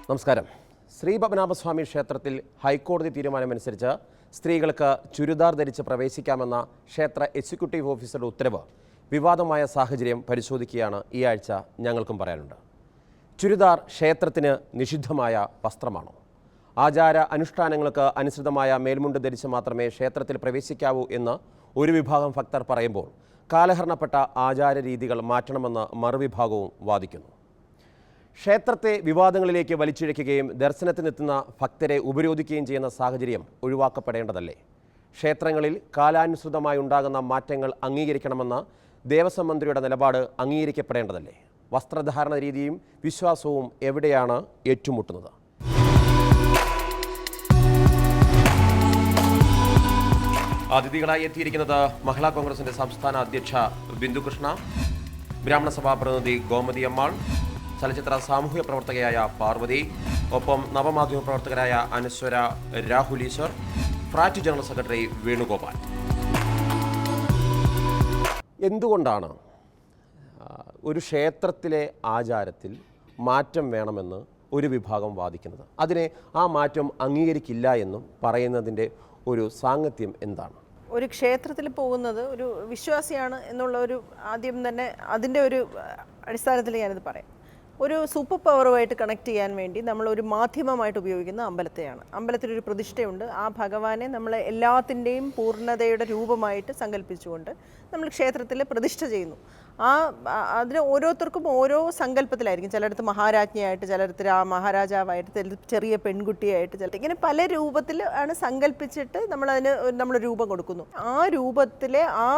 നമസ്കാരം. ശ്രീ പത്മനാഭസ്വാമി ക്ഷേത്രത്തിൽ ഹൈക്കോടതി തീരുമാനമനുസരിച്ച് സ്ത്രീകൾക്ക് ചുരിദാർ ധരിച്ച് പ്രവേശിക്കാമെന്ന ക്ഷേത്ര എക്സിക്യൂട്ടീവ് ഓഫീസറുടെ ഉത്തരവ് വിവാദമായ സാഹചര്യം പരിശോധിക്കുകയാണ് ഈ ആഴ്ച ഞങ്ങൾക്കും പറയാനുണ്ട്. ചുരിദാർ ക്ഷേത്രത്തിന് നിഷിദ്ധമായ വസ്ത്രമാണോ? ആചാര അനുഷ്ഠാനങ്ങൾക്ക് അനുസൃതമായ മേൽമുണ്ട് ധരിച്ച് മാത്രമേ ക്ഷേത്രത്തിൽ പ്രവേശിക്കാവൂ എന്ന് ഒരു വിഭാഗം ഭക്തർ പറയുമ്പോൾ കാലഹരണപ്പെട്ട ആചാര രീതികൾ മാറ്റണമെന്ന് മറുവിഭാഗവും വാദിക്കുന്നു. ക്ഷേത്രത്തെ വിവാദങ്ങളിലേക്ക് വലിച്ചിഴയ്ക്കുകയും ദർശനത്തിനെത്തുന്ന ഭക്തരെ ഉപരോധിക്കുകയും ചെയ്യുന്ന സാഹചര്യം ഒഴിവാക്കപ്പെടേണ്ടതല്ലേ? ക്ഷേത്രങ്ങളിൽ കാലാനുസൃതമായി ഉണ്ടാകുന്ന മാറ്റങ്ങൾ അംഗീകരിക്കണമെന്ന ദേവസ്വം മന്ത്രിയുടെ നിലപാട് അംഗീകരിക്കപ്പെടേണ്ടതല്ലേ? വസ്ത്രധാരണ രീതിയും വിശ്വാസവും എവിടെയാണ് ഏറ്റുമുട്ടുന്നത്? അതിഥികളായി എത്തിയിരിക്കുന്നത് മഹിളാ കോൺഗ്രസിന്റെ സംസ്ഥാന അധ്യക്ഷ ബിന്ദുകൃഷ്ണ, ബ്രാഹ്മണ സഭാ പ്രതിനിധി ഗോമതി അമ്മാൾ, ചലച്ചിത്ര സാമൂഹ്യ പ്രവർത്തകയായ പാർവതി, ഒപ്പം നവമാധ്യമ പ്രവർത്തകരായ Anaswara, Rahul Easwar, Frat general secretary Venugopal. എന്തുകൊണ്ടാണ് ഒരു ക്ഷേത്രത്തിലെ ആചാരത്തിൽ മാറ്റം വേണമെന്ന് ഒരു വിഭാഗം വാദിക്കുന്നത്? അതിനെ ആ മാറ്റം അംഗീകരിക്കില്ല എന്നും പറയുന്നതിൻ്റെ ഒരു സാങ്കത്യം എന്താണ്? ഒരു ക്ഷേത്രത്തിൽ പോകുന്നത് ഒരു വിശ്വാസിയാണ് എന്നുള്ള ഒരു ആദ്യം തന്നെ അതിൻ്റെ ഒരു അടിസ്ഥാനത്തിൽ ഞാനിത് പറയാം. ഒരു സൂപ്പർ പവറുമായിട്ട് കണക്ട് ചെയ്യാൻ വേണ്ടി നമ്മളൊരു മാധ്യമമായിട്ട് ഉപയോഗിക്കുന്ന അമ്പലത്തെയാണ്. അമ്പലത്തിലൊരു പ്രതിഷ്ഠയുണ്ട്. ആ ഭഗവാനെ നമ്മൾ എല്ലാത്തിൻ്റെയും പൂർണ്ണതയുടെ രൂപമായിട്ട് സങ്കല്പിച്ചുകൊണ്ട് നമ്മൾ ക്ഷേത്രത്തിൽ പ്രതിഷ്ഠ ചെയ്യുന്നു. അതിന് ഓരോരുത്തർക്കും ഓരോ സങ്കല്പത്തിലായിരിക്കും. ചിലയിടത്ത് മഹാരാജ്ഞിയായിട്ട്, ചിലയിടത്ത് മഹാരാജാവായിട്ട്, ചിലയിടത്ത് ചെറിയ പെൺകുട്ടിയായിട്ട്, ചിലർ ഇങ്ങനെ പല രൂപത്തിൽ ആണ് സങ്കല്പിച്ചിട്ട് നമ്മൾ രൂപം കൊടുക്കുന്നു. ആ രൂപത്തിലെ ആ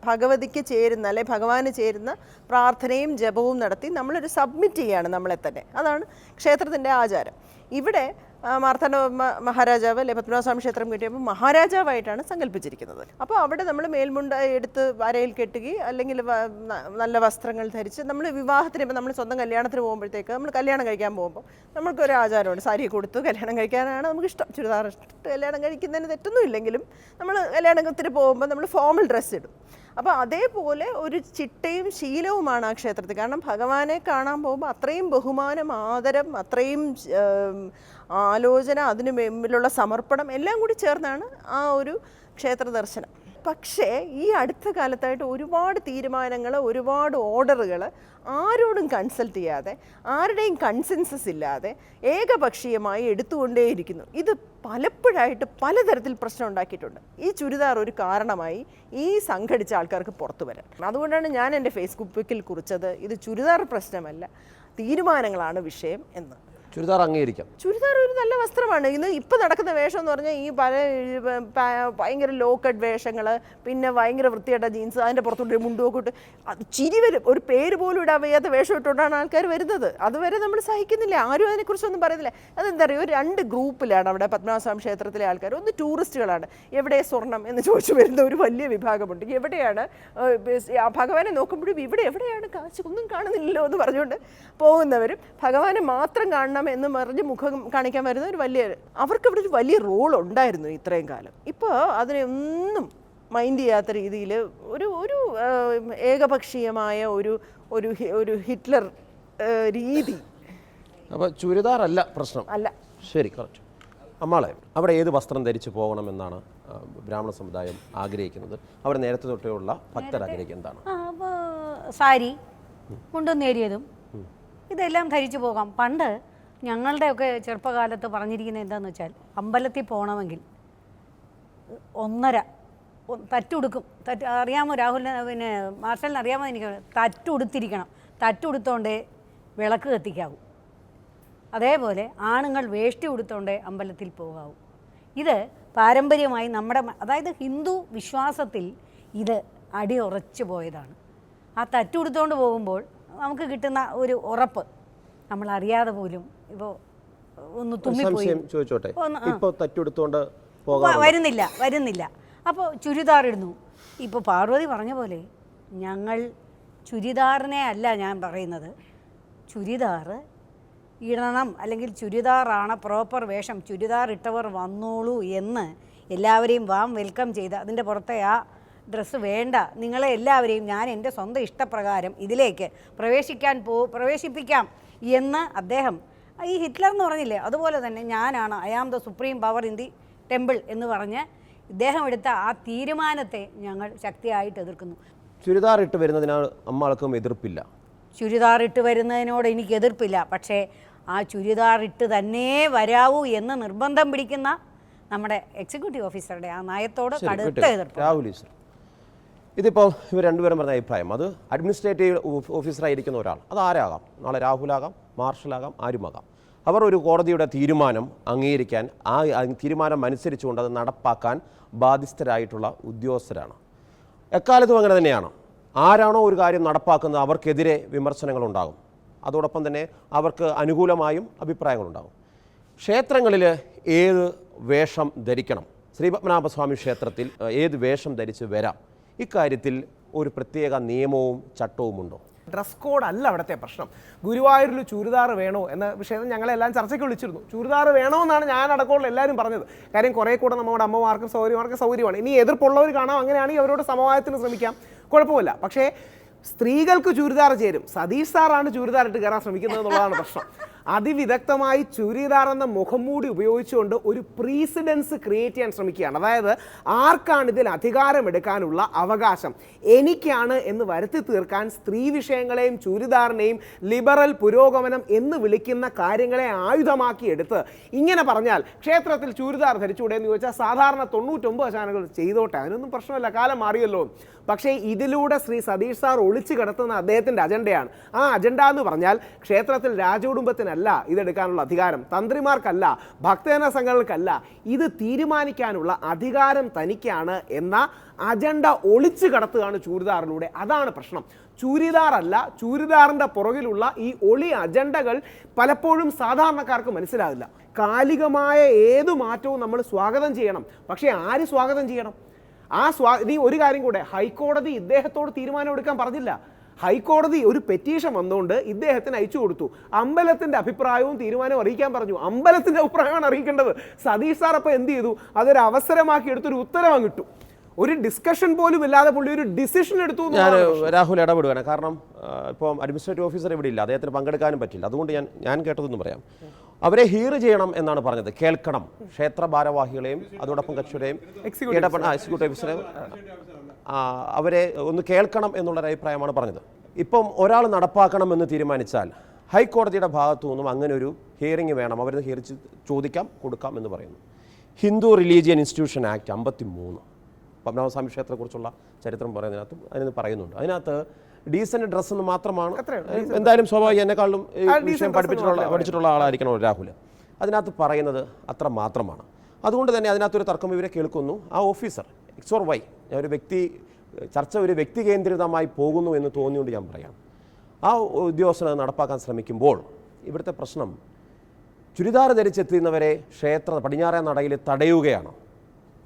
ഭഗവതിക്ക് ചേരുന്ന അല്ലെ ഭഗവാന് ചേരുന്ന പ്രാർത്ഥനയും ജപവും നടത്തി നമ്മളൊരു സബ്മിറ്റ് ചെയ്യുകയാണ് നമ്മളെ തന്നെ. അതാണ് ക്ഷേത്രത്തിൻ്റെ ആചാരം. ഇവിടെ മാർത്താണ്ഡ മഹാരാജാവ് അല്ലെ പത്മനാഭസ്വാമി ക്ഷേത്രം കിട്ടിയപ്പോൾ മഹാരാജാവായിട്ടാണ് സങ്കല്പിച്ചിരിക്കുന്നത്. അപ്പോൾ അവിടെ നമ്മൾ മേൽമുണ്ട എടുത്ത് വരയിൽ കെട്ടുകയും അല്ലെങ്കിൽ നല്ല വസ്ത്രങ്ങൾ ധരിച്ച് നമ്മൾ വിവാഹത്തിന് ഇപ്പോൾ നമ്മൾ സ്വന്തം കല്യാണത്തിന് പോകുമ്പോഴത്തേക്ക് നമ്മൾ കല്യാണം കഴിക്കാൻ പോകുമ്പോൾ നമ്മൾക്കൊരു ആചാരമുണ്ട്. സാരി കൊടുത്ത് കല്യാണം കഴിക്കാനാണ് നമുക്കിഷ്ടം. ചുരിദാർ ഇട്ട് കല്യാണം കഴിക്കുന്നതിന് തെറ്റൊന്നും ഇല്ലെങ്കിലും നമ്മൾ കല്യാണത്തിന് പോകുമ്പോൾ നമ്മൾ ഫോർമൽ ഡ്രസ്സ് ഇടും. അപ്പോൾ അതേപോലെ ഒരു ചിട്ടയും ശീലവുമാണ് ആ ക്ഷേത്രത്തിൽ. കാരണം ഭഗവാനെ കാണാൻ പോകുമ്പോൾ അത്രയും ബഹുമാനം, ആദരം, അത്രയും ആലോചന, അതിന് മുമ്പിലുള്ള സമർപ്പണം എല്ലാം കൂടി ചേർന്നാണ് ആ ഒരു ക്ഷേത്ര ദർശനം. പക്ഷേ ഈ അടുത്ത കാലത്തായിട്ട് ഒരുപാട് തീരുമാനങ്ങൾ, ഒരുപാട് ഓർഡറുകൾ ആരോടും കൺസൾട്ട് ചെയ്യാതെ, ആരുടെയും കൺസെൻസസ് ഇല്ലാതെ ഏകപക്ഷീയമായി എടുത്തുകൊണ്ടേയിരിക്കുന്നു. ഇത് പലപ്പോഴായിട്ട് പലതരത്തിൽ പ്രശ്നം ഉണ്ടാക്കിയിട്ടുണ്ട്. ഈ ചുരിദാർ ഒരു കാരണമായി ഈ സംഘടിച്ച ആൾക്കാർക്ക് പുറത്തു വരാൻ. അതുകൊണ്ടാണ് ഞാൻ എൻ്റെ ഫേസ്ബുക്കിൽ കുറിച്ചത്, ഇത് ചുരിദാർ പ്രശ്നമല്ല, തീരുമാനങ്ങളാണ് വിഷയം എന്ന്. ചുരിദാർ അംഗീകരിക്കാം. ചുരിദാർ ഒരു നല്ല വസ്ത്രമാണ്. ഇന്ന് ഇപ്പോൾ നടക്കുന്ന വേഷം എന്ന് പറഞ്ഞാൽ ഈ ഭയങ്കര ലോ കട്ട് വേഷങ്ങൾ, പിന്നെ ഭയങ്കര വൃത്തിയായിട്ട ജീൻസ്, അതിൻ്റെ പുറത്തോട്ട് മുണ്ടുമൊക്കെ ഇട്ട് അത് ചിരി വരും. ഒരു പേര് പോലും ഇടാൻ വയ്യാത്ത വേഷം ഇട്ടുകൊണ്ടാണ് ആൾക്കാർ വരുന്നത്. അതുവരെ നമ്മൾ സഹിക്കുന്നില്ല. ആരും അതിനെക്കുറിച്ചൊന്നും പറയുന്നില്ല. അതെന്താ പറയുക, ഒരു രണ്ട് ഗ്രൂപ്പിലാണ് അവിടെ പത്മനാഭസ്വാമി ക്ഷേത്രത്തിലെ ആൾക്കാർ. ഒന്ന് ടൂറിസ്റ്റുകളാണ്, എവിടെ സ്വർണം എന്ന് ചോദിച്ചു വരുന്ന ഒരു വലിയ വിഭാഗമുണ്ട്. എവിടെയാണ് ഭഗവാനെ നോക്കുമ്പോഴും എവിടെയാണ് കാശ്, ഒന്നും കാണുന്നില്ലല്ലോ എന്ന് പറഞ്ഞുകൊണ്ട് പോകുന്നവരും, ഭഗവാനെ മാത്രം കാണണം എന്ന് പറഞ്ഞ് മുഖം കാണിക്കാൻ വരുന്ന ഒരു അവർക്ക് അവിടെ ഒരു വലിയ റോൾ ഉണ്ടായിരുന്നു ഇത്രയും കാലം. ഇപ്പോൾ അതിനൊന്നും മൈൻഡ് ചെയ്യാത്ത രീതിയിൽ ഒരു ഏകപക്ഷീയമായ ഒരു ഹിറ്റ്ലർ രീതി. അപ്പോൾ ചുരിദാർ അല്ല പ്രശ്നം അല്ല. ശരി, കറക്റ്റ്. അമ്മാളെ, അവിടെ ഏത് വസ്ത്രം ധരിച്ചു പോകണമെന്നാണ് ബ്രാഹ്മണ സമുദായം ആഗ്രഹിക്കുന്നത്? അവർ നേരത്തെ തൊട്ടേയുള്ള ഭക്തർ ആഗ്രഹിക്കുന്നതാണ് സാരി, മുണ്ടും നേരിയതും ഇതെല്ലാം ധരിച്ചു പോകാം. പണ്ട് ഞങ്ങളുടെയൊക്കെ ചെറുപ്പകാലത്ത് പറഞ്ഞിരിക്കുന്നത് എന്താണെന്ന് വെച്ചാൽ, അമ്പലത്തിൽ പോകണമെങ്കിൽ 1.5 തട്ടുടുക്കും. അറിയാമോ രാഹുലിന്, പിന്നെ മാർഷലിന് അറിയാമോ എനിക്ക്? തട്ടുടുത്തിരിക്കണം. തട്ടുടുത്തോണ്ടേ വിളക്ക് കത്തിക്കാവൂ. അതേപോലെ ആണുങ്ങൾ വേഷ്ടി ഉടുത്തോണ്ടേ അമ്പലത്തിൽ പോകാവൂ. ഇത് പാരമ്പര്യമായി നമ്മുടെ, അതായത് ഹിന്ദു വിശ്വാസത്തിൽ ഇത് അടിയുറച്ചു പോയതാണ്. ആ തട്ടുടുത്തോണ്ട് പോകുമ്പോൾ നമുക്ക് കിട്ടുന്ന ഒരു ഉറപ്പ് നമ്മളറിയാതെ പോലും ഇപ്പോൾ ഒന്ന് തുമ്മിപ്പോയി വരുന്നില്ല. അപ്പോൾ ചുരിദാർ ഇടുന്നു. ഇപ്പോൾ പാർവതി പറഞ്ഞ പോലെ ഞങ്ങൾ ചുരിദാറിനെ അല്ല ഞാൻ പറയുന്നത്, ചുരിദാർ ഇടണം, അല്ലെങ്കിൽ ചുരിദാറാണ് പ്രോപ്പർ വേഷം, ചുരിദാർ ഇട്ടവർ വന്നോളൂ എന്ന് എല്ലാവരെയും വെൽക്കം ചെയ്ത് അതിൻ്റെ പുറത്തെ ആ ഡ്രസ്സ് വേണ്ട, നിങ്ങളെ എല്ലാവരെയും ഞാൻ എൻ്റെ സ്വന്തം ഇഷ്ടപ്രകാരം ഇതിലേക്ക് പ്രവേശിപ്പിക്കാം എന്ന് അദ്ദേഹം ഈ ഹിറ്റ്ലർ എന്ന് പറഞ്ഞില്ലേ, അതുപോലെ തന്നെ ഞാനാണ് I am the supreme power in the temple എന്ന് പറഞ്ഞ് ഇദ്ദേഹം എടുത്ത ആ തീരുമാനത്തെ ഞങ്ങൾ ശക്തിയായിട്ട് എതിർക്കുന്നു. ചുരിദാർ ഇട്ട് വരുന്നതിനാൽ അമ്മാൾക്കും എതിർപ്പില്ല? ചുരിദാർ ഇട്ട് വരുന്നതിനോട് എനിക്ക് എതിർപ്പില്ല. പക്ഷേ ആ ചുരിദാർ ഇട്ട് തന്നെ വരാവൂ എന്ന് നിർബന്ധം പിടിക്കുന്ന നമ്മുടെ എക്സിക്യൂട്ടീവ് ഓഫീസറുടെ ആ നയത്തോട് കടുത്ത എതിർപ്പ്. രാഹുൽ സർ, ഇതിപ്പോൾ ഇവർ രണ്ടുപേരും പറഞ്ഞ അഭിപ്രായം, അത് അഡ്മിനിസ്ട്രേറ്റീവ് ഓഫീസറായിരിക്കുന്ന ഒരാൾ, അത് ആരാകാം, നാളെ രാഹുലാകാം, മാർഷലാകാം, ആരുമാകാം, അവർ ഒരു കോടതിയുടെ തീരുമാനം അംഗീകരിക്കാൻ, ആ തീരുമാനം അനുസരിച്ചുകൊണ്ട് അത് നടപ്പാക്കാൻ ബാധ്യസ്ഥരായിട്ടുള്ള ഉദ്യോഗസ്ഥരാണ്. എക്കാലത്തും അങ്ങനെ തന്നെയാണ്. ആരാണോ ഒരു കാര്യം നടപ്പാക്കുന്നത് അവർക്കെതിരെ വിമർശനങ്ങളുണ്ടാകും, അതോടൊപ്പം തന്നെ അവർക്ക് അനുകൂലമായും അഭിപ്രായങ്ങളുണ്ടാകും. ക്ഷേത്രങ്ങളിൽ ഏത് വേഷം ധരിക്കണം, ശ്രീപത്മനാഭസ്വാമി ക്ഷേത്രത്തിൽ ഏത് വേഷം ധരിച്ച് വരാം, ഇക്കാര്യത്തിൽ ഒരു പ്രത്യേക നിയമവും ചട്ടവുമുണ്ടോ? ഡ്രസ് കോഡ് അല്ല അവിടുത്തെ പ്രശ്നം. ഗുരുവായൂരിൽ ചുരിദാർ വേണോ എന്ന വിഷയം ഞങ്ങളെല്ലാം ചർച്ചയ്ക്ക് വിളിച്ചിരുന്നു. ചുരിദാർ വേണമെന്നാണ് ഞാൻ അടക്കമുള്ള എല്ലാവരും പറഞ്ഞത്. കാര്യം കുറേ കൂടെ നമ്മുടെ അമ്മമാർക്കും സൗകര്യമാണ്. ഇനി എതിർപ്പുള്ളവർ കാണാം, അങ്ങനെയാണെങ്കിൽ അവരോട് സമവായത്തിന് ശ്രമിക്കാം, കുഴപ്പമില്ല. പക്ഷേ സ്ത്രീകൾക്ക് ചുരിദാർ ചേരും. സതീഷ് സാറാണ് ചുരിദാർ ഇട്ട് കയറാൻ ശ്രമിക്കുന്നത് എന്നുള്ളതാണ് പ്രശ്നം. അതിവിദഗ്ധമായി ചുരിദാർ എന്ന മുഖംമൂടി ഉപയോഗിച്ചുകൊണ്ട് ഒരു പ്രീസിഡൻസ് ക്രിയേറ്റ് ചെയ്യാൻ ശ്രമിക്കുകയാണ്. അതായത് ആർക്കാണ് ഇതിൽ അധികാരമെടുക്കാനുള്ള അവകാശം, എനിക്കാണ് എന്ന് വരുത്തി തീർക്കാൻ സ്ത്രീ വിഷയങ്ങളെയും ചുരിദാറിനെയും ലിബറൽ പുരോഗമനം എന്ന് വിളിക്കുന്ന കാര്യങ്ങളെ ആയുധമാക്കിയെടുത്ത് ഇങ്ങനെ പറഞ്ഞാൽ ക്ഷേത്രത്തിൽ ചുരിദാർ ധരിച്ചുകൂടെ എന്ന് ചോദിച്ചാൽ സാധാരണ 99% ചെയ്തോട്ടെ, അതിനൊന്നും പ്രശ്നമില്ല, കാലം മാറിയല്ലോ. പക്ഷേ ഇതിലൂടെ ശ്രീ സതീഷ് സാർ ഒളിച്ചു കിടത്തുന്ന അദ്ദേഹത്തിൻ്റെ അജണ്ടയാണ്. ആ അജണ്ട എന്ന് പറഞ്ഞാൽ ക്ഷേത്രത്തിൽ രാജകുടുംബത്തിനല്ല ഇതെടുക്കാനുള്ള അധികാരം, തന്ത്രിമാർക്കല്ല, ഭക്തജന സംഘങ്ങൾക്കല്ല, ഇത് തീരുമാനിക്കാനുള്ള അധികാരം തനിക്കാണ് എന്ന അജണ്ട ഒളിച്ചു കടത്തുകയാണ് ചുരിദാറിലൂടെ. അതാണ് പ്രശ്നം. ചുരിദാറല്ല, ചുരിദാറിൻ്റെ പുറകിലുള്ള ഈ ഒളി അജണ്ടകൾ പലപ്പോഴും സാധാരണക്കാർക്ക് മനസ്സിലാവില്ല. കാലികമായ ഏതു മാറ്റവും നമ്മൾ സ്വാഗതം ചെയ്യണം. പക്ഷേ ആര് സ്വാഗതം ചെയ്യണം? നീ ഒരു കാര്യം കൂടെ, ഹൈക്കോടതി ഇദ്ദേഹത്തോട് തീരുമാനം എടുക്കാൻ പറഞ്ഞില്ല. ഹൈക്കോടതി ഒരു പെറ്റീഷൻ വന്നുകൊണ്ട് ഇദ്ദേഹത്തിന് അയച്ചു കൊടുത്തു. അമ്പലത്തിൻ്റെ അഭിപ്രായവും തീരുമാനവും അറിയിക്കാൻ പറഞ്ഞു. അമ്പലത്തിൻ്റെ അഭിപ്രായമാണ് അറിയിക്കേണ്ടത്. സതീഷ് സാർ അപ്പോൾ എന്ത് ചെയ്തു? അതൊരു അവസരമാക്കി എടുത്തൊരു ഉത്തരവ് കിട്ടും. ഒരു ഡിസ്കഷൻ പോലും ഇല്ലാതെ പുള്ളി ഒരു ഡിസിഷൻ എടുത്തു. ഞാൻ രാഹുൽ ഇടപെടുകയാണ്. കാരണം ഇപ്പം അഡ്മിനിസ്ട്രേറ്റീവ് ഓഫീസർ ഇവിടെ ഇല്ല, അദ്ദേഹത്തിന് പങ്കെടുക്കാനും പറ്റില്ല. അതുകൊണ്ട് ഞാൻ കേട്ടതെന്ന് പറയാം. അവരെ ഹീർ ചെയ്യണം എന്നാണ് പറഞ്ഞത്, കേൾക്കണം. ക്ഷേത്ര ഭാരവാഹികളെയും അതോടൊപ്പം കക്ഷിയുടെയും എക്സിക്യൂട്ടീവ് ഓഫീസറെയും അവരെ ഒന്ന് കേൾക്കണം എന്നുള്ളൊരു അഭിപ്രായമാണ് പറഞ്ഞത്. ഇപ്പം ഒരാൾ നടപ്പാക്കണമെന്ന് തീരുമാനിച്ചാൽ ഹൈക്കോടതിയുടെ ഭാഗത്തു നിന്നും അങ്ങനെ ഒരു ഹിയറിംഗ് വേണം, അവരത് ഹിയറിച്ച് ചോദിക്കാം, കൊടുക്കാം എന്ന് പറയുന്നു. Hindu religion institution act 53 Padmanabhaswamy ക്ഷേത്രത്തെക്കുറിച്ചുള്ള ചരിത്രം പറയുന്നതിനകത്ത് അതിന് പറയുന്നുണ്ട്. അതിനകത്ത് ഡീസൻറ്റ് ഡ്രസ്സ് എന്ന് മാത്രമാണ്. എന്തായാലും സ്വാഭാവികം എന്നെക്കാളും വിഷയം പഠിച്ചിട്ടുള്ള ആളായിരിക്കണം രാഹുൽ. അതിനകത്ത് പറയുന്നത് അത്ര മാത്രമാണ്. അതുകൊണ്ട് തന്നെ അതിനകത്തൊരു തർക്കം ഇവരെ കേൾക്കുന്നു. ആ ഓഫീസർ എക്സ് ഓർ വൈ, ചർച്ച ഒരു വ്യക്തി കേന്ദ്രിതമായി പോകുന്നു എന്ന് തോന്നിയുകൊണ്ട് ഞാൻ പറയാം, ആ ഉദ്യോഗസ്ഥനെ നടപ്പാക്കാൻ ശ്രമിക്കുമ്പോൾ ഇവിടുത്തെ പ്രശ്നം ചുരിദാർ ധരിച്ചെത്തുന്നവരെ പടിഞ്ഞാറേ നടയിൽ തടയുകയാണ്.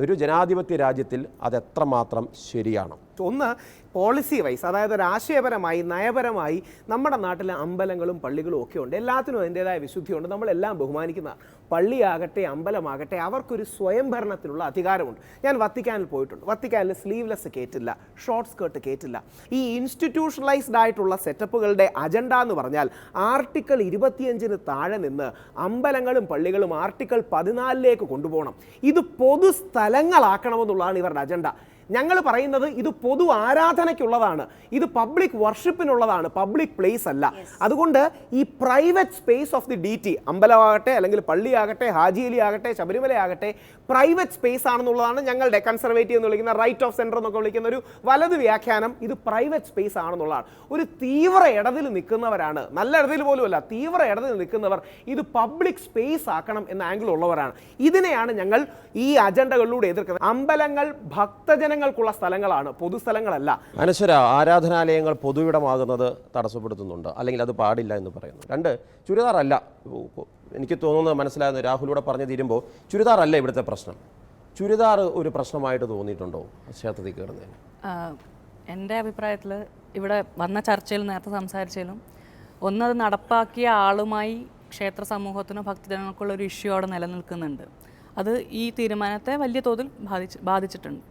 ഒരു ജനാധിപത്യ രാജ്യത്തിൽ അതെത്രമാത്രം ശരിയാണ്? ഒന്ന്, പോളിസി വൈസ്, അതായത് രാഷ്ട്രീയപരമായി നയപരമായി നമ്മുടെ നാട്ടിലെ അമ്പലങ്ങളും പള്ളികളും ഒക്കെ ഉണ്ട്. എല്ലാത്തിനും അതിൻ്റെതായ വിശുദ്ധിയുണ്ട്. നമ്മളെല്ലാം ബഹുമാനിക്കുന്ന പള്ളിയാകട്ടെ അമ്പലമാകട്ടെ അവർക്കൊരു സ്വയംഭരണത്തിനുള്ള അധികാരമുണ്ട്. ഞാൻ വത്തിക്കാനിൽ പോയിട്ടുണ്ട്. വത്തിക്കാനിൽ സ്ലീവ്ലെസ് കയറ്റില്ല, ഷോർട്ട് സ്കേർട്ട് കയറ്റില്ല. ഈ ഇൻസ്റ്റിറ്റ്യൂഷണലൈസ്ഡ് ആയിട്ടുള്ള സെറ്റപ്പുകളുടെ അജണ്ട എന്ന് പറഞ്ഞാൽ ആർട്ടിക്കിൾ 25 താഴെ നിന്ന് അമ്പലങ്ങളും പള്ളികളും ആർട്ടിക്കിൾ 14 കൊണ്ടുപോകണം. ഇത് പൊതു സ്ഥലങ്ങളാക്കണമെന്നുള്ളതാണ് ഇവരുടെ അജണ്ട. ഞങ്ങൾ പറയുന്നത് ഇത് പൊതു ആരാധനയ്ക്കുള്ളതാണ്, ഇത് പബ്ലിക് വർഷിപ്പിനുള്ളതാണ്, പബ്ലിക് പ്ലേസ് അല്ല. അതുകൊണ്ട് ഈ private space of the deity, അമ്പലമാകട്ടെ അല്ലെങ്കിൽ പള്ളിയാകട്ടെ ഹാജിയലി ആകട്ടെ ശബരിമലയാകട്ടെ പ്രൈവറ്റ് സ്പേസ് ആണെന്നുള്ളതാണ് ഞങ്ങളുടെ കൺസർവേറ്റീവ് എന്ന് വിളിക്കുന്ന റൈറ്റ് ഓഫ് സെൻറ്റർ എന്നൊക്കെ വിളിക്കുന്ന ഒരു വലത് വ്യാഖ്യാനം. ഇത് പ്രൈവറ്റ് സ്പേസ് ആണെന്നുള്ളതാണ്. ഒരു തീവ്ര ഇടതിൽ നിൽക്കുന്നവരാണ്, നല്ല ഇടതിൽ പോലുമല്ല, തീവ്ര ഇടതിൽ നിൽക്കുന്നവർ ഇത് പബ്ലിക് സ്പേസ് ആക്കണം എന്ന ആംഗിൾ ഉള്ളവരാണ്. ഇതിനെയാണ് ഞങ്ങൾ ഈ അജണ്ടകളിലൂടെ എതിർക്കുന്നത്. അമ്പലങ്ങൾ ഭക്തജനങ്ങൾക്കുള്ള സ്ഥലങ്ങളാണ്, പൊതുസ്ഥലങ്ങളല്ല. അനശ്വര, ആരാധനാലയങ്ങൾ പൊതുവിടമാകുന്നത് തടസ്സപ്പെടുത്തുന്നുണ്ട്, അല്ലെങ്കിൽ അത് പാടില്ല എന്ന് പറയുന്നു. 2, ചുരിദാറല്ല. എനിക്ക് തോന്നുന്നത് മനസ്സിലാകുന്ന രാഹുലൂടെ പറഞ്ഞു തീരുമ്പോൾ ചുരിദാറല്ല ഇവിടുത്തെ പ്രശ്നം. ചുരിദാർ ഒരു പ്രശ്നമായിട്ട് തോന്നിയിട്ടുണ്ടോ ക്ഷേത്രത്തിൽ കയറുന്നതിന്? എൻ്റെ അഭിപ്രായത്തിൽ ഇവിടെ വന്ന ചർച്ചയിൽ നേരത്തെ സംസാരിച്ചാലും ഒന്നത് നടപ്പാക്കിയ ആളുമായി ക്ഷേത്ര സമൂഹത്തിനോ ഭക്തജനങ്ങൾക്കുള്ള ഒരു ഇഷ്യൂ അവിടെ നിലനിൽക്കുന്നുണ്ട്. അത് ഈ തീരുമാനത്തെ വലിയ തോതിൽ ബാധിച്ചിട്ടുണ്ട്.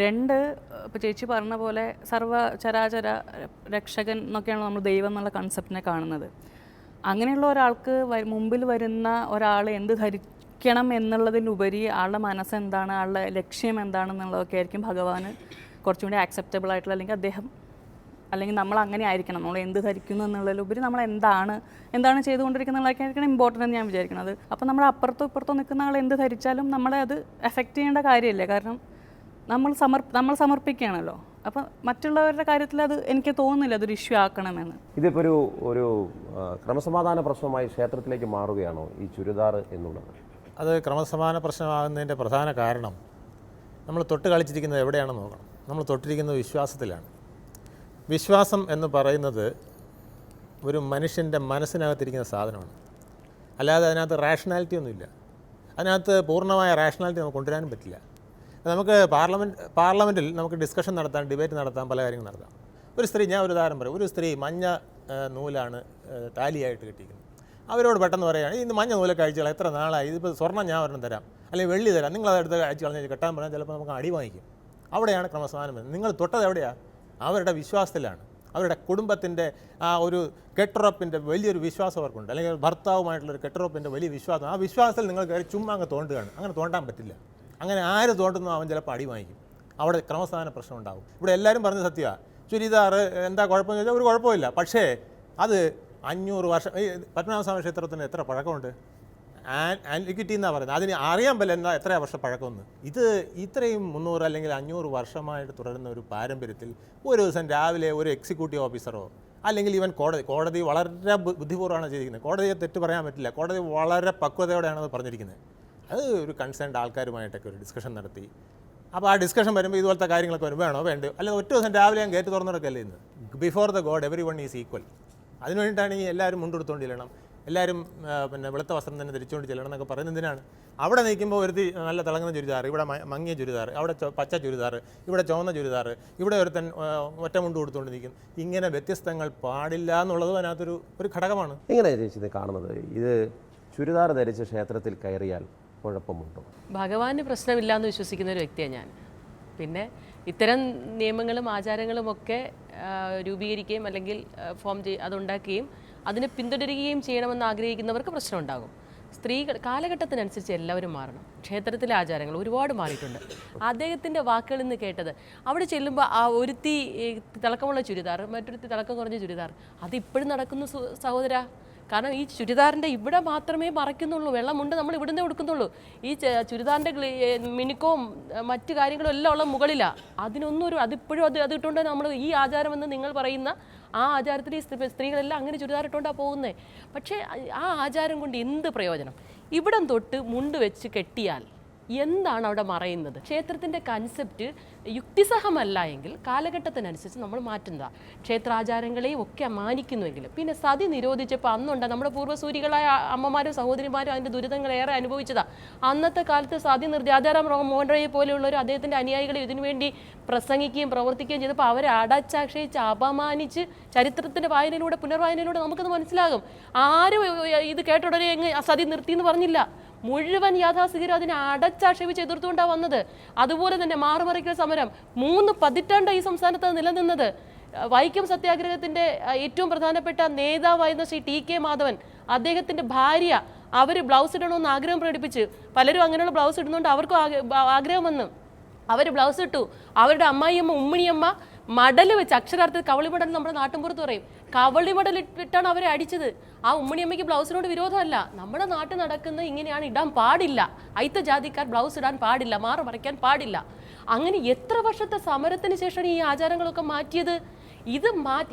2, ഇപ്പോൾ ചേച്ചി പറഞ്ഞ പോലെ സർവ്വചരാചര രക്ഷകൻ എന്നൊക്കെയാണ് നമ്മൾ ദൈവം എന്നുള്ള കൺസെപ്റ്റിനെ കാണുന്നത്. അങ്ങനെയുള്ള ഒരാൾക്ക് മുമ്പിൽ വരുന്ന ഒരാൾ എന്ത് ധരിക്കണം എന്നുള്ളതിലുപരി ആളുടെ മനസ്സെന്താണ്, ആളുടെ ലക്ഷ്യം എന്താണെന്നുള്ളതൊക്കെ ആയിരിക്കും ഭഗവാന് കുറച്ചും കൂടി ആക്സെപ്റ്റബിൾ ആയിട്ടുള്ള, അല്ലെങ്കിൽ നമ്മൾ അങ്ങനെ ആയിരിക്കണം, നമ്മൾ എന്ത് ധരിക്കുന്നു എന്നുള്ളതിലുപരി നമ്മൾ എന്താണ് ചെയ്തുകൊണ്ടിരിക്കുന്നതൊക്കെ ആയിരിക്കണം ഇമ്പോർട്ടൻ്റ് എന്ന് ഞാൻ വിചാരിക്കുന്നത്. അപ്പോൾ നമ്മൾ അപ്പുറത്തോ ഇപ്പുറത്തോ നിൽക്കുന്ന ആൾ എന്ത് ധരിച്ചാലും നമ്മളെ അത് എഫക്റ്റ് ചെയ്യേണ്ട കാര്യമില്ല. കാരണം നമ്മൾ സമർപ്പിക്കുകയാണല്ലോ. അപ്പം മറ്റുള്ളവരുടെ കാര്യത്തിൽ അത് എനിക്ക് തോന്നുന്നില്ല അതൊരു ഇഷ്യൂ ആക്കണമെന്ന്. ഇതിപ്പോൾ ഒരു ക്രമസമാധാന പ്രശ്നമായി ക്ഷേത്രത്തിലേക്ക് മാറുകയാണോ ഈ ചുരിദാർ എന്നുള്ളത്? അത് ക്രമസമാധാന പ്രശ്നമാകുന്നതിൻ്റെ പ്രധാന കാരണം നമ്മൾ തൊട്ട് കളിച്ചിരിക്കുന്നത് എവിടെയാണെന്ന് നോക്കണം. നമ്മൾ തൊട്ടിരിക്കുന്നത് വിശ്വാസത്തിലാണ്. വിശ്വാസം എന്ന് പറയുന്നത് ഒരു മനുഷ്യൻ്റെ മനസ്സിനകത്തിരിക്കുന്ന സാധനമാണ്. അല്ലാതെ അതിനകത്ത് റാഷണാലിറ്റി ഒന്നുമില്ല. അതിനകത്ത് പൂർണ്ണമായ റാഷണാലിറ്റി നമുക്ക് കൊണ്ടുവരാനും പറ്റില്ല. നമുക്ക് പാർലമെൻറ്റിൽ നമുക്ക് ഡിസ്കഷൻ നടത്താൻ, ഡിബേറ്റ് നടത്താൻ, പല കാര്യങ്ങൾ നടത്താം. ഞാൻ ഒരു ഉദാഹരണം പറയും. ഒരു സ്ത്രീ മഞ്ഞ നൂലാണ് താലിയായിട്ട് കെട്ടിയിരിക്കുന്നത്. അവരോട് പെട്ടെന്ന് പറയുകയാണ്, ഇന്ന് മഞ്ഞ നൂലൊക്കെ അഴിച്ചു എത്ര നാളായി, ഇതിപ്പോൾ സ്വർണ്ണം ഞാൻ ഒരെണ്ണം തരാം, അല്ലെങ്കിൽ വെള്ളി തരാം, നിങ്ങളതെടുത്ത് അഴിച്ചു കളഞ്ഞ് കെട്ടാൻ പറഞ്ഞാൽ ചിലപ്പോൾ നമുക്ക് അടി വാങ്ങിക്കും. അവിടെയാണ് ക്രമസമാധാനം. നിങ്ങൾ തൊട്ടത് എവിടെയാണ്? അവരുടെ വിശ്വാസത്തിലാണ്. അവരുടെ കുടുംബത്തിൻ്റെ ആ ഒരു കെട്ടുറപ്പിൻ്റെ വലിയൊരു വിശ്വാസം അവർക്കുണ്ട്, അല്ലെങ്കിൽ ഭർത്താവുമായിട്ടുള്ളൊരു കെട്ടുറപ്പിൻ്റെ വലിയ വിശ്വാസം. ആ വിശ്വാസത്തിൽ നിങ്ങൾ കയറി ചുമ്മാ അങ്ങ് തോണ്ടുകയാണ്. അങ്ങനെ തോണ്ടാൻ പറ്റില്ല. അങ്ങനെ ആര് തോണ്ടുന്നു അവൻ ചിലപ്പോൾ അടി വാങ്ങിക്കും. അവിടെ ക്രമസമാധാന പ്രശ്നം ഉണ്ടാകും. ഇവിടെ എല്ലാവരും പറഞ്ഞ സത്യമാണ്. ചുരിദാർ എന്താ കുഴപ്പമെന്ന് ചോദിച്ചാൽ ഒരു കുഴപ്പമില്ല. പക്ഷേ അത് 500 വർഷം, ഈ പത്മനാഭസ്വാമി ക്ഷേത്രത്തിന് എത്ര പഴക്കമുണ്ട്? ആൻറ്റിക്വിറ്റി എന്നാണ് പറയുന്നത്. അതിന് അറിയാൻ പറ്റില്ല എന്താ എത്ര വർഷം പഴക്കമെന്ന്. ഇത് ഇത്രയും 300 അല്ലെങ്കിൽ 500 വർഷമായിട്ട് തുടരുന്ന ഒരു പാരമ്പര്യത്തിൽ ഒരു ദിവസം രാവിലെ ഒരു എക്സിക്യൂട്ടീവ് ഓഫീസറോ അല്ലെങ്കിൽ ഈവൻ കോടതി വളരെ ബുദ്ധിപൂർവ്വമാണ് ചെയ്തിരിക്കുന്നത്. കോടതിയെ തെറ്റ് പറയാൻ പറ്റില്ല. കോടതി വളരെ പക്വതയോടെയാണ് അത് പറഞ്ഞിരിക്കുന്നത്. അത് ഒരു കൺസേൺഡ് ആൾക്കാരുമായിട്ടൊക്കെ ഒരു ഡിസ്കഷൻ നടത്തി. അപ്പോൾ ആ ഡിസ്കഷൻ വരുമ്പോൾ ഇതുപോലത്തെ കാര്യങ്ങളൊക്കെ വരും, വേണോ വേണ്ടോ, അല്ലെങ്കിൽ ഒറ്റ ദിവസം രാവിലെ ഞാൻ ഗേറ്റ് തുറന്നിടക്കല്ലേ ഇന്ന്. Before the God every one is equal. അതിന് വേണ്ടിയിട്ടാണ് ഈ എല്ലാവരും മുണ്ടെടുത്തുകൊണ്ട് ചെല്ലണം, എല്ലാവരും വെളുത്ത വസ്ത്രം തന്നെ ധരിച്ചുകൊണ്ട് ചെല്ലണം എന്നൊക്കെ പറയുന്നതിനാണ്. അവിടെ നിൽക്കുമ്പോൾ ഒരുത്തി നല്ല തിളങ്ങുന്ന ചുരിദാർ, ഇവിടെ മങ്ങിയ ചുരിദാർ, അവിടെ പച്ച ചുരിദാർ, ഇവിടെ ചുവന്ന ചുരിദാർ, ഇവിടെ ഒരുത്തൻ ഒറ്റ മുണ്ട് കൊടുത്തുകൊണ്ട് നിൽക്കും. ഇങ്ങനെ വ്യത്യസ്തങ്ങൾ പാടില്ല എന്നുള്ളതും അതിനകത്തൊരു ഘടകമാണ്. എങ്ങനെയാണ് ചേച്ചി ഇത് കാണുന്നത്? ഇത് ചുരിദാർ ധരിച്ച് ക്ഷേത്രത്തിൽ കയറിയാൽ കുഴപ്പമുണ്ടോ? ഭഗവാന് പ്രശ്നമില്ല എന്ന് വിശ്വസിക്കുന്ന ഒരു വ്യക്തിയാണ് ഞാൻ. പിന്നെ ഇത്തരം നിയമങ്ങളും ആചാരങ്ങളും ഒക്കെ രൂപീകരിക്കുകയും അല്ലെങ്കിൽ അതുണ്ടാക്കുകയും അതിനെ പിന്തുടരുകയും ചെയ്യണമെന്ന് ആഗ്രഹിക്കുന്നവർക്ക് പ്രശ്നം ഉണ്ടാകും. സ്ത്രീകൾ കാലഘട്ടത്തിനനുസരിച്ച് എല്ലാവരും മാറണം. ക്ഷേത്രത്തിലെ ആചാരങ്ങൾ ഒരുപാട് മാറിയിട്ടുണ്ട്. അദ്ദേഹത്തിൻ്റെ വാക്കുകളിൽ നിന്ന് കേട്ടത്, അവിടെ ചെല്ലുമ്പോൾ ആ ഒരുത്തി തിളക്കമുള്ള ചുരിദാർ, മറ്റൊരുത്തി തിളക്കം കുറഞ്ഞ ചുരിദാർ, അതിപ്പോഴും നടക്കുന്നു സഹോദര. കാരണം ഈ ചുരിദാറിൻ്റെ ഇവിടെ മാത്രമേ മറയ്ക്കുന്നുള്ളൂ, വെള്ളമുണ്ട് നമ്മൾ ഇവിടുന്ന് കൊടുക്കുന്നുള്ളൂ. ഈ ചുരിദാറിൻ്റെ മിനുക്കവും മറ്റു കാര്യങ്ങളും എല്ലാം ഉള്ള മുകളിലാണ്. അതിപ്പോഴും അത് ഇട്ടുകൊണ്ട് നമ്മൾ ഈ ആചാരമെന്ന് നിങ്ങൾ പറയുന്ന ആ ആചാരത്തിൽ ഈ സ്ത്രീകളെല്ലാം അങ്ങനെ ചുരിദാർ ഇട്ടുകൊണ്ടാണ് പോകുന്നത്. പക്ഷേ ആ ആചാരം കൊണ്ട് എന്ത് പ്രയോജനം? ഇവിടം തൊട്ട് മുണ്ട് വെച്ച് കെട്ടിയാൽ എന്താണ് അവിടെ മറയുന്നത്? ക്ഷേത്രത്തിൻ്റെ കൺസെപ്റ്റ് യുക്തിസഹമല്ല എങ്കിൽ കാലഘട്ടത്തിനനുസരിച്ച് നമ്മൾ മാറ്റുന്നതാണ്. ക്ഷേത്രാചാരങ്ങളെയും ഒക്കെ മാനിക്കുന്നുവെങ്കിൽ. പിന്നെ സതി നിരോധിച്ചപ്പോൾ അന്നുണ്ട് നമ്മുടെ പൂർവ്വസൂരികളായ അമ്മമാരും സഹോദരിമാരും അതിൻ്റെ ദുരിതങ്ങൾ ഏറെ അനുഭവിച്ചതാണ്. അന്നത്തെ കാലത്ത് സതി രാജാറാം മോഹൻ റോയെ പോലെയുള്ളവർ അദ്ദേഹത്തിൻ്റെ അനുയായികളെ ഇതിനുവേണ്ടി പ്രസംഗിക്കുകയും പ്രവർത്തിക്കുകയും ചെയ്തപ്പോൾ അവരെ അടച്ചാക്ഷയിച്ച് അപമാനിച്ച് ചരിത്രത്തിൻ്റെ പുനർവായനയിലൂടെ നമുക്കത് മനസ്സിലാകും. ആരും ഇത് കേട്ടുടനെ സതി നിർത്തി എന്ന് പറഞ്ഞില്ല. മുഴുവൻ യാഥാസ്ഥികരും അതിനെ അടച്ചാക്ഷേപിച്ച് എതിർത്തുകൊണ്ടാണ് വന്നത്. അതുപോലെ തന്നെ മാറുമറിക്കൽ സമരം 3 പതിറ്റാണ്ട് ഈ സംസ്ഥാനത്ത് നിലനിന്നത്. വൈക്കം സത്യാഗ്രഹത്തിൻ്റെ ഏറ്റവും പ്രധാനപ്പെട്ട നേതാവായിരുന്ന ശ്രീ ടി കെ മാധവൻ, അദ്ദേഹത്തിൻ്റെ ഭാര്യ, അവർ ബ്ലൗസ് ഇടണമെന്ന് ആഗ്രഹം പ്രകടിപ്പിച്ച്, പലരും അങ്ങനെയുള്ള ബ്ലൗസ് ഇടുന്നുണ്ട്, അവർക്കും ആഗ്രഹം വന്നു. അവർ ബ്ലൗസ് ഇട്ടു. അവരുടെ അമ്മായിയമ്മ ഉമ്മിണിയമ്മ മടൽ വെച്ച്, അക്ഷരാർത്ഥത്തിൽ കവളിമടൽ നമ്മുടെ നാട്ടിൻപുറത്ത് പറയും, കവളിമടൽ ഇട്ടിട്ടാണ് അവരെ അടിച്ചത്. ആ ഉമ്മിണിയമ്മയ്ക്ക് ബ്ലൗസിനോട് വിരോധമല്ല. നമ്മുടെ നാട്ടിൽ നടക്കുന്നത് ഇങ്ങനെയാണ്, ഇടാൻ പാടില്ല. അയിത്ത ജാതിക്കാർ ബ്ലൗസ് ഇടാൻ പാടില്ല, മാറ് മറയ്ക്കാൻ പാടില്ല. അങ്ങനെ എത്ര വർഷത്തെ സമരത്തിന് ശേഷമാണ് ഈ ആചാരങ്ങളൊക്കെ മാറ്റിയത്?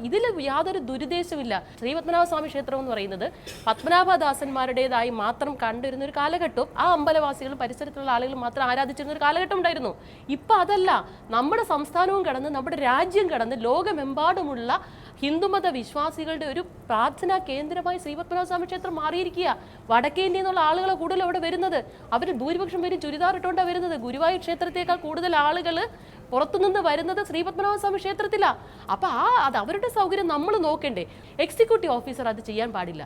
ഇതിൽ യാതൊരു ദുരുദ്ദേശമില്ല. ശ്രീപത്മനാഭസ്വാമി ക്ഷേത്രം എന്ന് പറയുന്നത് പത്മനാഭദാസന്മാരുടേതായി മാത്രം കണ്ടിരുന്ന ഒരു കാലഘട്ടവും ആ അമ്പലവാസികളും പരിസരത്തുള്ള ആളുകൾ മാത്രം ആരാധിച്ചിരുന്ന ഒരു കാലഘട്ടം ഉണ്ടായിരുന്നു. ഇപ്പം അതല്ല. നമ്മുടെ സംസ്ഥാനവും കടന്ന് നമ്മുടെ രാജ്യം കടന്ന് ലോകമെമ്പാടുമുള്ള ഹിന്ദുമത വിശ്വാസികളുടെ ഒരു പ്രാർത്ഥനാ കേന്ദ്രമായി ശ്രീപത്മനാഭസ്വാമി ക്ഷേത്രം മാറിയിരിക്കുക. വടക്കേ ഇന്ത്യയിൽ നിന്നുള്ള ആളുകളെ കൂടുതൽ അവിടെ വരുന്നത്. അവർ ഭൂരിപക്ഷം പേരും ചുരിദാർ ഇട്ടുകൊണ്ടാണ് വരുന്നത്. ഗുരുവായൂർ ക്ഷേത്രത്തേക്കാൾ കൂടുതൽ ആളുകൾ പുറത്തുനിന്ന് വരുന്നത് ശ്രീപത്മനാഭസ്വാമി ക്ഷേത്രത്തിലാണ്. അപ്പോൾ അത് അവരുടെ സൗകര്യം നമ്മൾ നോക്കണ്ടേ? എക്സിക്യൂട്ടീവ് ഓഫീസർ അത് ചെയ്യാൻ പാടില്ല.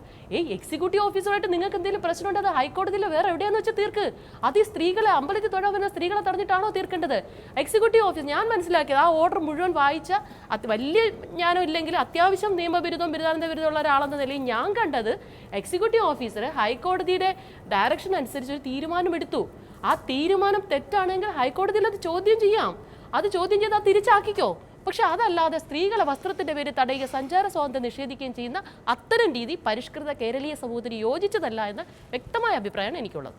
എക്സിക്യൂട്ടീവ് ഓഫീസറായിട്ട് നിങ്ങൾക്ക് എന്തെങ്കിലും പ്രശ്നമുണ്ട്, അത് ഹൈക്കോടതിയിൽ വേറെ എവിടെയാണെന്ന് വെച്ചാൽ തീർക്ക്. അത് ഈ സ്ത്രീകളെ അമ്പലത്തിൽ തൊഴാൻ വരുന്ന സ്ത്രീകളെ തടഞ്ഞിട്ടാണോ തീർക്കേണ്ടത്? എക്സിക്യൂട്ടീവ് ഓഫീസർ ഞാൻ മനസ്സിലാക്കിയത് ആ ഓർഡർ മുഴുവൻ വായിച്ച വലിയ ജ്ഞാനം ഇല്ലെങ്കിൽ അത്യാവശ്യം നിയമബിരുദവും ബിരുദാനന്ദ ബിരുദമുള്ള ഒരാളെന്ന നിലയിൽ ഞാൻ കണ്ടത് എക്സിക്യൂട്ടീവ് ഓഫീസർ ഹൈക്കോടതിയുടെ ഡയറക്ഷൻ അനുസരിച്ച് ഒരു തീരുമാനം എടുത്തു. ആ തീരുമാനം തെറ്റാണെങ്കിൽ ഹൈക്കോടതിയിൽ അത് ചോദ്യം ചെയ്യാം. അത് ചോദ്യം ചെയ്ത് അത് തിരിച്ചാക്കിക്കോ. പക്ഷെ അതല്ലാതെ സ്ത്രീകളെ വസ്ത്രത്തിന്റെ പേര് തടയുക, സഞ്ചാര സ്വാതന്ത്ര്യം നിഷേധിക്കുകയും ചെയ്യുന്ന അത്തരം രീതി പരിഷ്കൃത കേരളീയ സമൂഹത്തിന് യോജിച്ചതല്ല എന്ന വ്യക്തമായ അഭിപ്രായമാണ് എനിക്കുള്ളത്.